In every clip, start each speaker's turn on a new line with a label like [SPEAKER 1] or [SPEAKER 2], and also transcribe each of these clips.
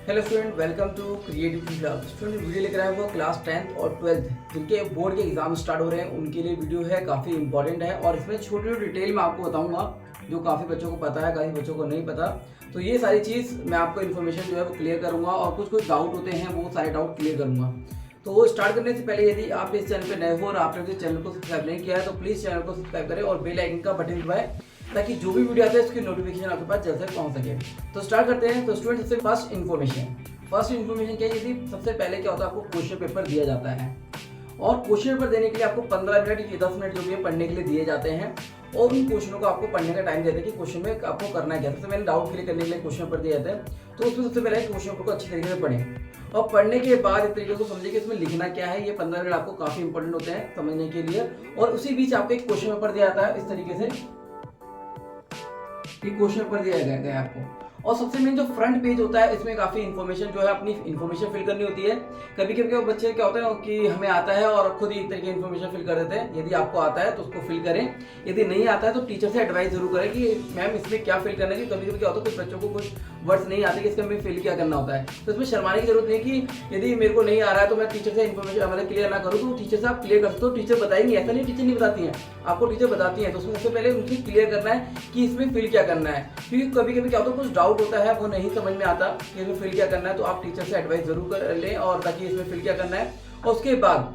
[SPEAKER 1] Hello student, welcome to creative club. Student video लेकर आए वो क्लास 10th और 12th जिनके बोर्ड के एग्जाम स्टार्ट हो रहे हैं उनके लिए वीडियो है, काफ़ी इंपॉर्टेंट है और इसमें छोटी छोटी डिटेल मैं आपको बताऊंगा जो काफ़ी बच्चों को पता है, काफ़ी बच्चों को नहीं पता। तो ये सारी चीज़ मैं आपको इन्फॉर्मेशन जो है वो क्लियर करूँगा और कुछ डाउट होते हैं वो सारे डाउट क्लियर करूँगा। तो स्टार्ट करने से पहले यदि आप इस चैनल पर नए हो और आपने इस चैनल को सब्सक्राइब नहीं किया है तो प्लीज़ चैनल को सब्सक्राइब करें और बेल आइकन का बटन दबाएं ताकि जो भी वीडियो आता है उसकी नोटिफिकेशन आपके पास जल्द से पहुंच सके। तो स्टार्ट करते हैं। तो स्टूडेंट सबसे फर्स्ट इन्फॉर्मेशन क्या है, यदि सबसे पहले क्या होता है आपको क्वेश्चन पेपर दिया जाता है और क्वेश्चन पेपर देने के लिए आपको 15 मिनट या 10 मिनट जो भी पढ़ने के लिए दिए जाते हैं और उन क्वेश्चनों को आपको पढ़ने का टाइम देते हैं कि क्वेश्चन में आपको करना क्या है। सबसे पहले डाउट क्लियर करने के लिए क्वेश्चन पेपर दिए जाते हैं, तो उसमें सबसे पहले क्वेश्चन पेपर को अच्छी तरीके से पढ़ें और पढ़ने के बाद एक तरीके को समझिए कि इसमें लिखना क्या है। ये 15 मिनट आपको काफी इंपॉर्टेंट होते हैं समझने के लिए और उसी बीच आपको एक क्वेश्चन पेपर दिया जाता है इस तरीके से कि क्वेश्चन पेपर दिया गया है आपको। और सबसे मेन जो फ्रंट पेज होता है इसमें काफी इन्फॉर्मेशन जो है अपनी इन्फॉर्मेशन फिल करनी होती है। कभी कभी बच्चे क्या होता है कि हमें आता है और खुद ही एक तरीके इन्फॉर्मेशन फिल कर देते हैं। यदि आपको आता है तो उसको फिल करें, यदि नहीं आता है तो टीचर से एडवाइस जरूर करें कि मैम इसमें क्या फिल करना है। कभी कभी क्या होता है कुछ बच्चों को कुछ वर्ड्स नहीं आते कि इसका हमें फिल क्या करना होता है, तो इसमें शर्माने की जरूरत नहीं कि यदि मेरे को नहीं आ रहा है तो मैं टीचर से इन्फॉर्मेशन मतलब क्लियर ना करूँ, तो टीचर से आप क्लियर कर सकते हो। टीचर बताएंगे, ऐसा नहीं टीचर नहीं बताती है, आपको टीचर बताती है। तो उसमें सबसे पहले उनसे क्लियर करना है कि इसमें फिल क्या करना है, क्योंकि कभी कभी क्या होता है कुछ डाउट होता है वो नहीं समझ में आता कि इसमें फिल क्या करना है। तो आप टीचर से एडवाइस जरूर कर लें और ताकि इसमें फिल क्या करना है। और उसके बाद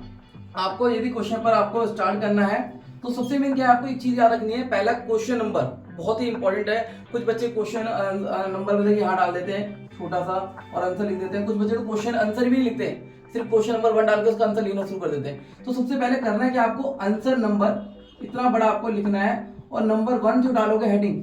[SPEAKER 1] आपको यदि क्वेश्चन पर आपको स्टार्ट करना है तो सबसे मेन क्या है, आपको एक चीज याद रखनी है। पहला क्वेश्चन नंबर बहुत ही इंपॉर्टेंट है। कुछ बच्चे क्वेश्चन नंबर मतलब यहाँ डाल देते हैं छोटा सा और आंसर लिख देते हैं। कुछ बच्चे तो क्वेश्चन आंसर भी लिखते हैं, सिर्फ क्वेश्चन नंबर 1 डाल के उसका आंसर लिखना शुरू कर देते हैं। तो सबसे पहले करना है कि आपको आंसर नंबर इतना बड़ा आपको लिखना है और नंबर 1 जो डालोगे हेडिंग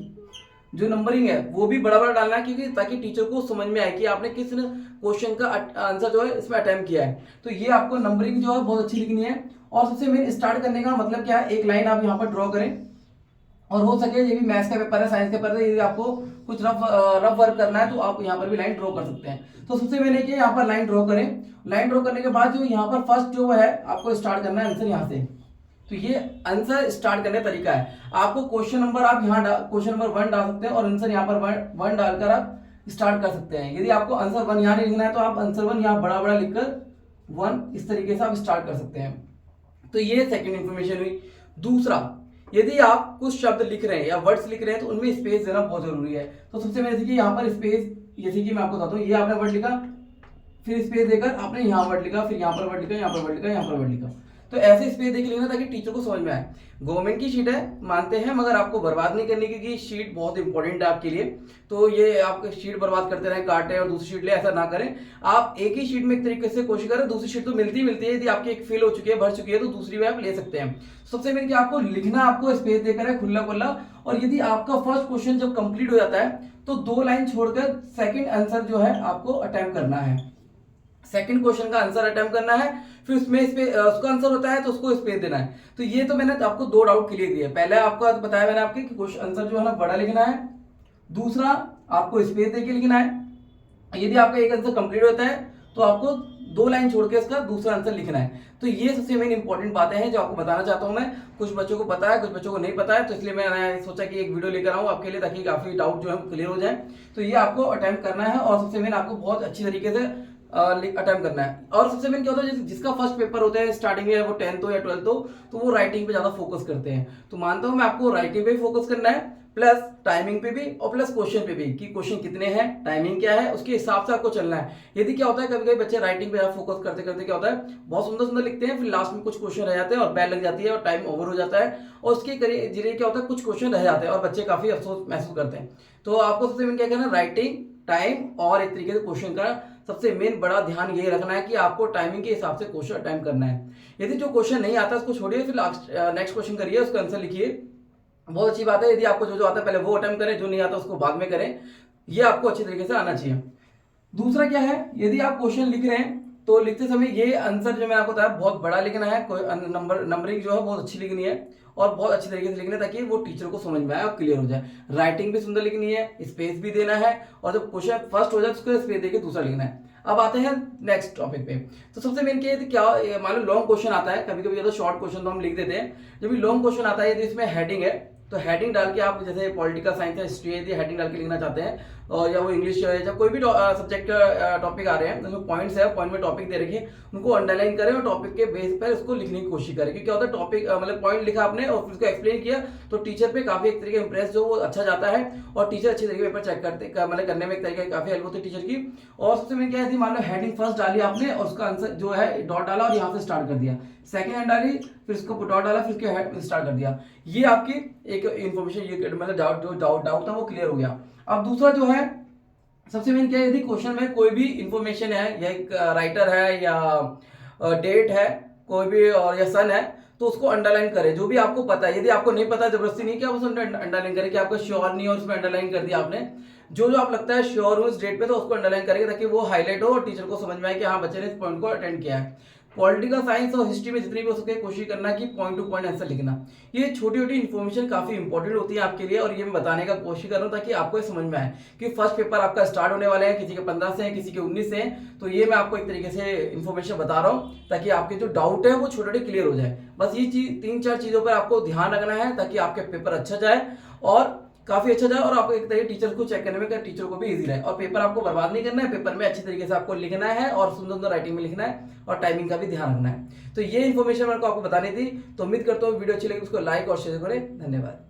[SPEAKER 1] जो नंबरिंग है वो भी बड़ा बड़ा डालना है, क्योंकि ताकि टीचर को समझ में आए कि आपने किस क्वेश्चन का आंसर जो है इसमें अटेम्प्ट किया है। तो ये आपको नंबरिंग जो है बहुत अच्छी लिखनी है। और सबसे मेन स्टार्ट करने का मतलब क्या है, एक लाइन आप यहाँ पर ड्रॉ करें और हो सके ये भी मैथ्स का पेपर है, साइंस का पेपर है, यदि आपको कुछ रफ वर्क करना है तो आप यहाँ पर भी लाइन ड्रॉ कर सकते हैं। तो सबसे पहले कि यहाँ पर लाइन ड्रॉ करें। लाइन ड्रॉ करने के बाद जो यहाँ पर फर्स्ट जो है आपको स्टार्ट करना है आंसर यहाँ से। तो ये आंसर स्टार्ट करने का तरीका है। आपको क्वेश्चन नंबर आप यहाँ क्वेश्चन नंबर 1 डाल सकते हैं और आंसर यहाँ पर 1 डालकर आप स्टार्ट कर सकते हैं। यदि आपको आंसर 1 यहाँ नहीं लिखना है तो आप आंसर 1 यहाँ बड़ा बड़ा लिखकर 1 इस तरीके से आप स्टार्ट कर सकते हैं। तो ये सेकंड इंफॉर्मेशन हुई। दूसरा, यदि आप कुछ शब्द लिख रहे हैं या वर्ड्स लिख रहे हैं तो उनमें स्पेस देना बहुत जरूरी है। तो सबसे पहले देखिए यहाँ पर स्पेस, जैसे कि मैं आपको बताता हूँ, ये आपने वर्ड लिखा फिर स्पेस देकर आपने यहाँ वर्ड लिखा, फिर यहाँ पर वर्ड लिखा, यहाँ पर वर्ड लिखा, यहाँ पर वर्ड लिखा। तो ऐसे स्पेस देख लेना ताकि टीचर को समझ में आए। गवर्नमेंट की शीट है मानते हैं, मगर आपको बर्बाद नहीं करनी क्योंकि शीट बहुत इंपॉर्टेंट है आपके लिए। तो ये आप शीट बर्बाद करते रहे, काटे और दूसरी शीट ले, ऐसा ना करें। आप एक ही शीट में एक तरीके से कोशिश करें, दूसरी शीट तो मिलती है। यदि आपकी एक फेल हो चुकी है, भर चुकी है, तो दूसरी भी आप ले सकते हैं। सबसे मेन कि आपको लिखना आपको स्पेस देकर है खुला खुला। और यदि आपका फर्स्ट क्वेश्चन जब कंप्लीट हो जाता है तो 2 लाइन छोड़कर सेकंड आंसर जो है आपको अटेम्प्ट करना है। सेकंड क्वेश्चन का आंसर अटेम्प्ट करना है, फिर उसमें उसका आंसर होता है तो उसको स्पेस देना है। तो ये तो मैंने आपको 2 डाउट क्लियर दिए। पहले आपको बताया मैंने आपके कि क्वेश्चन आंसर जो है ना बड़ा लिखना है, दूसरा आपको स्पेस देके लिखना है। यदि आपका एक आंसर कंप्लीट होता है तो आपको 2 लाइन छोड़ के उसका दूसरा आंसर लिखना है। तो ये सबसे मेन इंपॉर्टेंट बातें हैं जो आपको बताना चाहता हूं मैं। कुछ बच्चों को पता है, कुछ बच्चों को नहीं पता है, तो इसलिए मैंने सोचा कि एक वीडियो लेकर आऊं आपके लिए ताकि काफी डाउट जो है क्लियर हो जाए। तो ये आपको अटेम्प्ट करना है और सबसे मेन आपको बहुत अच्छी तरीके से अटेम्प्ट करना है। और सबसे मेन क्या होता है, जिसका फर्स्ट पेपर होता है स्टार्टिंग में, वो 10th हो या 12th हो, तो वो राइटिंग पे ज्यादा फोकस करते हैं। तो मानता हूं मैं आपको राइटिंग पे फोकस करना है, प्लस टाइमिंग पे भी और प्लस क्वेश्चन पे भी कि क्वेश्चन कितने हैं, टाइमिंग क्या है, उसके हिसाब से आपको चलना है। यदि क्या होता है कभी कभी बच्चे राइटिंग पे फोकस करते करते क्या होता है बहुत सुंदर सुंदर लिखते हैं, फिर लास्ट में कुछ क्वेश्चन रह जाते हैं और बैल लग जाती है और टाइम ओवर हो जाता है और उसके जरिए क्या होता है कुछ क्वेश्चन रह जाते हैं और बच्चे काफी अफसोस महसूस करते हैं। तो आपको सबसे मेन क्या करना है, राइटिंग, टाइम और एक तरीके से क्वेश्चन का सबसे मेन बड़ा ध्यान ये रखना है कि आपको टाइमिंग के हिसाब से क्वेश्चन अटेम्प्ट करना है। यदि जो क्वेश्चन नहीं आता उसको छोड़िए, फिर नेक्स्ट क्वेश्चन करिए, उसका आंसर लिखिए। बहुत अच्छी बात है, यदि आपको जो आता है पहले वो अटेम्प्ट करें, जो नहीं आता उसको बाद में करें। ये आपको अच्छी तरीके से आना चाहिए। दूसरा क्या है, यदि आप क्वेश्चन लिख रहे हैं तो लिखते समय ये आंसर जो मैंने आपको बताया बहुत बड़ा लिखना है, नंबरिंग जो है बहुत अच्छी लिखनी है और बहुत अच्छी तरीके से लिखना है ताकि वो टीचर को समझ में आए और क्लियर हो जाए। राइटिंग भी सुंदर लिखनी है, स्पेस भी देना है और जब क्वेश्चन फर्स्ट हो जाए तो उसको स्पेस देके दूसरा लिखना है। अब आते हैं नेक्स्ट टॉपिक पे। तो सबसे मेन क्या मान लो लॉन्ग क्वेश्चन आता है, कभी कभी शॉर्ट क्वेश्चन तो हम लिख देते हैं। जब भी लॉन्ग क्वेश्चन आता है यदि इसमें हेडिंग है तो हेडिंग डाल के आप, जैसे पॉलिटिकल साइंस है, हिस्ट्री है, यदि हेडिंग डाल के लिखना चाहते हैं और या वो इंग्लिश है या कोई भी सब्जेक्ट का टॉपिक आ रहे हैं, उसमें पॉइंट्स है, पॉइंट में टॉपिक दे रखे हैं, उनको अंडरलाइन करें और टॉपिक के बेस पर उसको लिखने की कोशिश करें। क्योंकि क्या होता है, टॉपिक मतलब पॉइंट लिखा आपने और फिर उसको एक्सप्लेन किया तो टीचर पे काफी एक तरीके इंप्रेस जो वो अच्छा जाता है और टीचर अच्छे तरीके पेपर चेक करते मतलब करने में एक तरीके काफी हेल्प होती है टीचर की। और सबसे मेन क्या है, मान लो हेडिंग फर्स्ट डाली आपने और उसका आंसर जो है डॉट डाला और यहाँ से स्टार्ट कर दिया, सेकंड हेड डाली फिर उसको डॉट डाला फिर उसके हेड स्टार्ट कर दिया, ये आपकी एक इन्फॉर्मेशन, ये मतलब डाउट था वो क्लियर हो गया। अब दूसरा जो है सबसे मेन क्या है, यदि क्वेश्चन में कोई भी इंफॉर्मेशन है या एक राइटर है या डेट है कोई भी और या सन है तो उसको अंडरलाइन करें, जो भी आपको पता है। यदि आपको नहीं पता जबरदस्ती नहीं कि आप उसमें अंडरलाइन करें, कि आपको श्योर नहीं है और उसमें अंडरलाइन कर दिया आपने, जो आप लगता है श्योर हो इस डेट पे तो उसको अंडरलाइन करेंगे ताकि वो हाईलाइट हो और टीचर को समझ में आए कि हाँ बच्चे ने इस पॉइंट को अटेंड किया है। पॉलिटिकल साइंस और हिस्ट्री में जितनी भी हो सके कोशिश करना कि पॉइंट टू पॉइंट आंसर लिखना। ये छोटी छोटी इन्फॉर्मेशन काफी इंपॉर्टेंट होती है आपके लिए और ये मैं बताने का कोशिश कर रहा हूँ ताकि आपको ये समझ में आए कि फर्स्ट पेपर आपका स्टार्ट होने वाले हैं, किसी के 15 से हैं, किसी के 19 से हैं, तो ये मैं आपको एक तरीके से इन्फॉर्मेशन बता रहा हूँ ताकि आपके जो डाउट है वो छोटे छोटे क्लियर हो जाए। बस ये चीज 3-4 चीजों पर आपको ध्यान रखना है ताकि आपके पेपर अच्छा जाए और काफी अच्छा जाए और आपको एक तरीके टीचर को चेक करने में टीचर को भी इजी रहे और पेपर आपको बर्बाद नहीं करना है। पेपर में अच्छी तरीके से आपको लिखना है और सुंदर सुंदर राइटिंग में लिखना है और टाइमिंग का भी ध्यान रखना है। तो ये इन्फॉर्मेशन मेरे को आपको बतानी थी, तो उम्मीद करता हूँ वीडियो अच्छी लगी उसको लाइक और शेयर करें। धन्यवाद।